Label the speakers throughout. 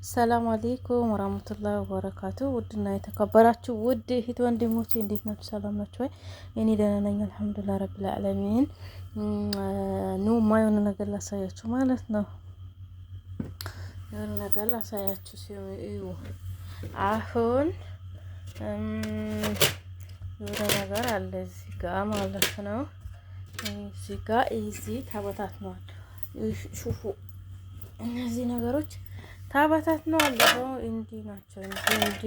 Speaker 1: ሰላም አለይኩም ወራህመቱላሂ ወበረካቱ። ውድና የተከበራችሁ ውድ እህት ወንድሞቼ እንዴት ናችሁ? ሰላም ናችሁ ወይ? እኔ ደህና ነኝ አልሐምዱሊላህ ረቢል ዓለሚን። ኑ የሆነ ነገር ላሳያችሁ ማለት ነው። የሆነ ነገር ላሳያችሁ ሲዩ አሁን የሆነ ነገር አለ እዚህ ጋር ማለት ነው። እዚህ ጋር እዚህ ተበታትነዋል። ሹፉ እነዚህ ነገሮች ታባታት ነው አለው እንዲ ናቸው እንዲ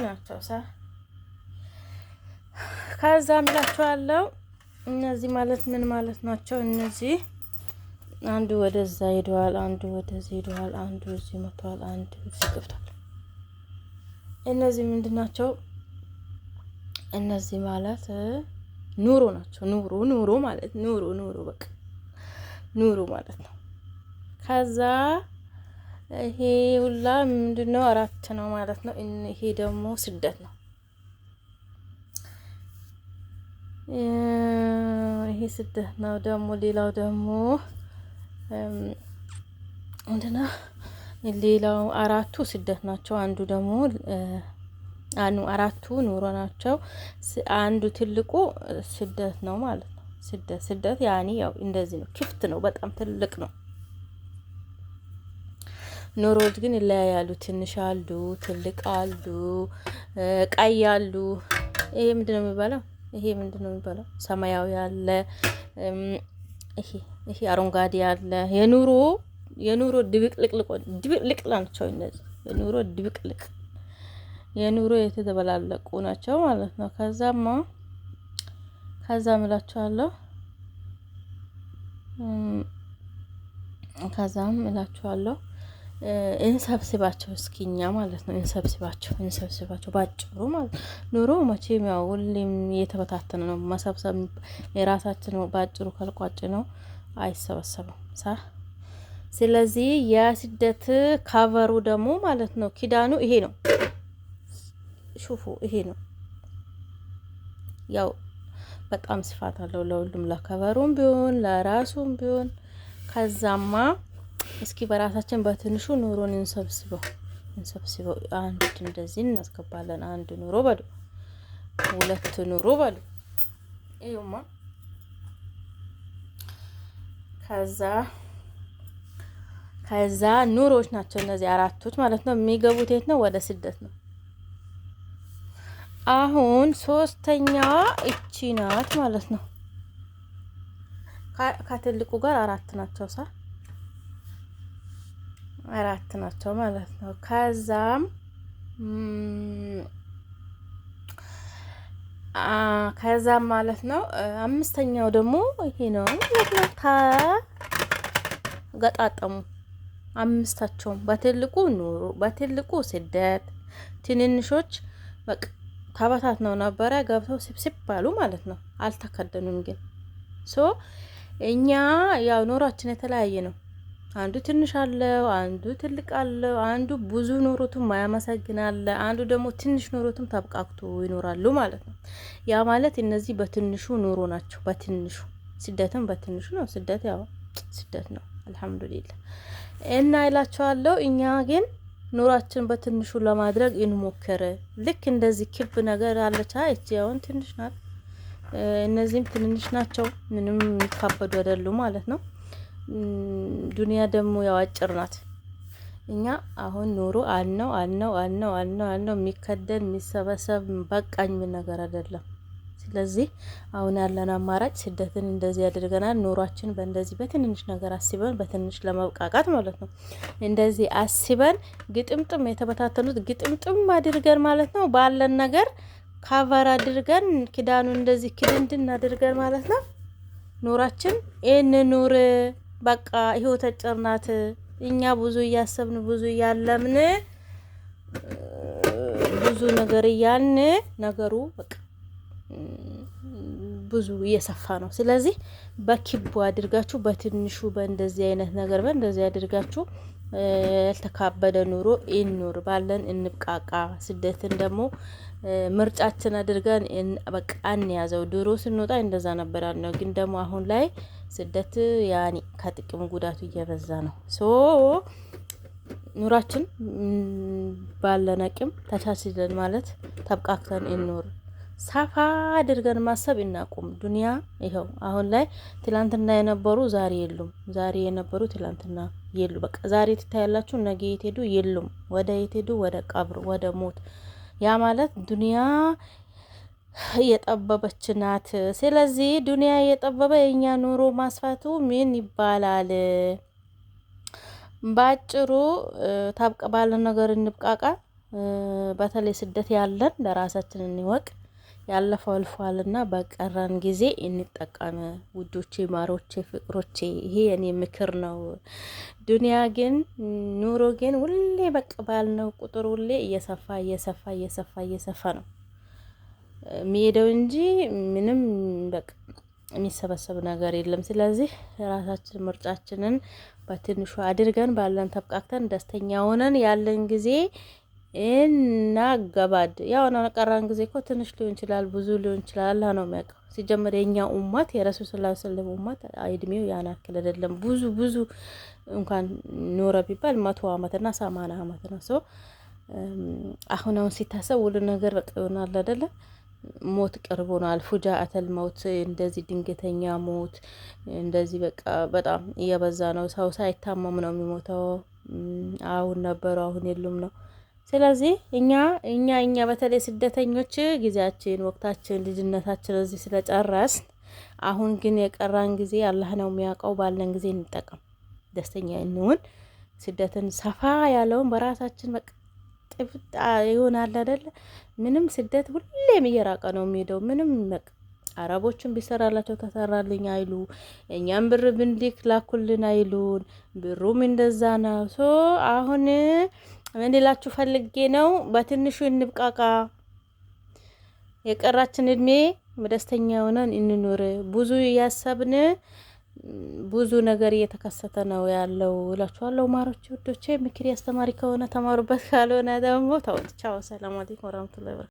Speaker 1: ናቸው ሳ ከዛ ምላችኋለሁ። እነዚህ ማለት ምን ማለት ናቸው? እነዚህ አንዱ ወደዛ ሄደዋል፣ አንዱ ወደዚህ ሄደዋል፣ አንዱ እዚህ መጥቷል፣ አንዱ እዚህ ገብቷል። እነዚህ ምንድን ናቸው? እነዚህ ማለት ኑሮ ናቸው። ኑሮ ማለት ኑሮ በቃ ኑሮ ማለት ነው። ከዛ ይሄ ሁላ ምንድነው? አራት ነው ማለት ነው። ይሄ ደግሞ ስደት ነው። ይሄ ስደት ነው። ደግሞ ሌላው ደግሞ ምንድነው? ሌላው አራቱ ስደት ናቸው። አንዱ ደግሞ አራቱ ኑሮ ናቸው። አንዱ ትልቁ ስደት ነው ማለት ነው። ስደት ያኔ ያው እንደዚህ ነው። ክፍት ነው። በጣም ትልቅ ነው። ኑሮዎች ግን ይለያያሉ። ትንሽ አሉ፣ ትልቅ አሉ፣ ቀይ አሉ። ይሄ ምንድነው የሚባለው? ሰማያዊ አለ። ይሄ አረንጓዴ አለ። የኑሮ ድብቅልቅ ናቸው እነዚህ። የኑሮ የተደበላለቁ ናቸው ማለት ነው። ከዛ እላችኋለሁ እንሰብስባቸው እስኪኛ ማለት ነው። እንሰብስባቸው ባጭሩ ማለት ነው። ኑሮ መቼም ያው ሁሌም እየተበታተነ ነው። መሰብሰብ የራሳችን ባጭሩ ካልቋጭ ነው አይሰበሰብም ሳ ስለዚህ የስደት ካቨሩ ደግሞ ማለት ነው ኪዳኑ ይሄ ነው። ሹፉ ይሄ ነው። ያው በጣም ስፋት አለው ለሁሉም ለከቨሩም ቢሆን ለራሱም ቢሆን። ከዛማ እስኪ በራሳችን በትንሹ ኑሮን እንሰብስበው። አንድ እንደዚህ እናስገባለን። አንድ ኑሮ በሉ፣ ሁለት ኑሮ በሉ። ይኸውማ ከዛ ኑሮች ናቸው እነዚህ አራቶች ማለት ነው። የሚገቡት የት ነው? ወደ ስደት ነው። አሁን ሶስተኛዋ እቺ ናት ማለት ነው። ከትልቁ ጋር አራት ናቸው አራት ናቸው ማለት ነው። ከዛም ማለት ነው አምስተኛው ደግሞ ይሄ ነው። ገጣጠሙ አምስታቸውም በትልቁ ኑሮ፣ በትልቁ ስደት፣ ትንንሾች በቃ ተበታት ነው ነበረ ገብተው ስብስብ ባሉ ማለት ነው። አልተከደኑም ግን እኛ ያው ኑሯችን የተለያየ ነው። አንዱ ትንሽ አለው፣ አንዱ ትልቅ አለው፣ አንዱ ብዙ ኑሮቱም ማያመሰግን አለ፣ አንዱ ደግሞ ትንሽ ኑሮቱም ተብቃቅቶ ይኖራሉ ማለት ነው። ያ ማለት እነዚህ በትንሹ ኑሮ ናቸው። በትንሹ ስደትም በትንሹ ነው። ስደት ያው ስደት ነው አልሐምዱሊላህ። እና ይላችኋለሁ እኛ ግን ኑሯችን በትንሹ ለማድረግ እንሞክር። ልክ እንደዚህ ክብ ነገር አለች። እቺ አሁን ትንሽ ናት፣ እነዚህም ትንንሽ ናቸው። ምንም የሚካበዱ አይደሉም ማለት ነው። ዱንያ ደግሞ ያው አጭር ናት። እኛ አሁን ኑሮ አልነው የሚከደን የሚሰበሰብ በቃኝ ምን ነገር አይደለም። ስለዚህ አሁን ያለን አማራጭ ስደትን እንደዚህ ያደርገናል። ኑሯችን በእንደዚህ በትንንሽ ነገር አስበን በትንሽ ለመብቃቃት ማለት ነው። እንደዚህ አስበን ግጥምጥም የተበታተኑት ግጥምጥም አድርገን ማለት ነው። ባለን ነገር ካቨር አድርገን ኪዳኑ እንደዚህ ክድንድን አድርገን ማለት ነው። ኑራችን ኑር በቃ ህይወት አጭር ናት። እኛ ብዙ እያሰብን ብዙ እያለምን ብዙ ነገር እያልን ነገሩ በቃ ብዙ እየሰፋ ነው። ስለዚህ በኪቡ አድርጋችሁ በትንሹ በእንደዚህ አይነት ነገር በእንደዚህ አድርጋችሁ ያልተካበደ ኑሮ ኢኑር ባለን እንብቃቃ። ስደትን ደግሞ ምርጫችን አድርገን በቃ እንያዘው። ድሮ ስንወጣ እንደዛ ነበር ያልነው፣ ግን ደግሞ አሁን ላይ ስደት ያኔ ከጥቅም ጉዳቱ እየበዛ ነው። ሶ ኑራችን ባለን አቅም ተቻችለን ማለት ተብቃክተን እንኑር። ሰፋ አድርገን ማሰብ እናቁም። ዱንያ ይኸው አሁን ላይ ትላንትና የነበሩ ዛሬ የሉም፣ ዛሬ የነበሩ ትላንትና የሉ። በቃ ዛሬ ትታያላችሁ፣ ነገ የት ሄዱ? የሉም። ወደ የት ሄዱ? ወደ ቀብር፣ ወደ ሞት። ያ ማለት ዱንያ እየጠበበች ናት። ስለዚህ ዱንያ እየጠበበ የኛ ኑሮ ማስፋቱ ምን ይባላል? ባጭሩ ታብቀ ባለ ነገር እንብቃቃ። በተለይ ስደት ያለን ለራሳችን እንወቅ። ያለፈው አልፏልና በቀረን ጊዜ እንጠቀም። ውዶቼ፣ ማሮቼ፣ ፍቅሮቼ ይሄ የኔ ምክር ነው። ዱንያ ግን ኑሮ ግን ሁሌ በቃ ባልነው ቁጥር ሁሌ እየሰፋ እየሰፋ እየሰፋ እየሰፋ ነው የሚሄደው እንጂ ምንም በቃ የሚሰበሰብ ነገር የለም። ስለዚህ ራሳችን ምርጫችንን በትንሹ አድርገን ባለን ተብቃክተን ደስተኛ ሆነን ያለን ጊዜ እና ገባድ ያው ነው። ቀራን ጊዜ እኮ ትንሽ ሊሆን ይችላል፣ ብዙ ሊሆን ይችላል። አላህ ነው የሚያውቀው። ሲጀመር የኛ ኡማት የረሱል ሰለላሁ ዐለይሂ ወሰለም ኡማት እድሜው ያን ያክል አይደለም። ብዙ እንኳን ኖረ ቢባል 100 አመትና 80 አመት ነው። ሶ አሁን ሲታሰብ ሁሉ ነገር በቃ ይሆናል አይደለ? ሞት ቅርብ ሆኗል። ፉጃአተል ሞት፣ እንደዚህ ድንገተኛ ሞት እንደዚህ በቃ በጣም እየበዛ ነው። ሰው ሳይታመም ነው የሚሞተው። አሁን ነበሩ አሁን የሉም ነው። ስለዚህ እኛ በተለይ ስደተኞች ጊዜያችን፣ ወቅታችን፣ ልጅነታችን እዚህ ስለጨረስ አሁን ግን የቀራን ጊዜ አላህ ነው የሚያውቀው። ባለን ጊዜ እንጠቀም፣ ደስተኛ እንሁን። ስደትን ሰፋ ያለውን በራሳችን በቃ ጥፍጣ ይሆናል አይደለ? ምንም ስደት ሁሌም እየራቀ ነው የሚሄደው። ምንም በቃ አረቦችን ቢሰራላቸው ተሰራልኝ አይሉ፣ እኛም ብር ብንልክ ላኩልን አይሉን። ብሩም እንደዛ ነው። ሶ አሁን ምን ልላችሁ ፈልጌ ነው፣ በትንሹ እንብቃቃ። የቀራችን እድሜ በደስተኛ ሆነን እንኑር። ብዙ እያሰብን ብዙ ነገር እየተከሰተ ነው ያለው እላችኋለሁ። ማሮች ውዶቼ፣ ምክር አስተማሪ ከሆነ ተማሩበት፣ ካልሆነ ደግሞ ተውት። ቻው። ሰላም አለይኩም ወራህመቱላሂ ወበረካቱ።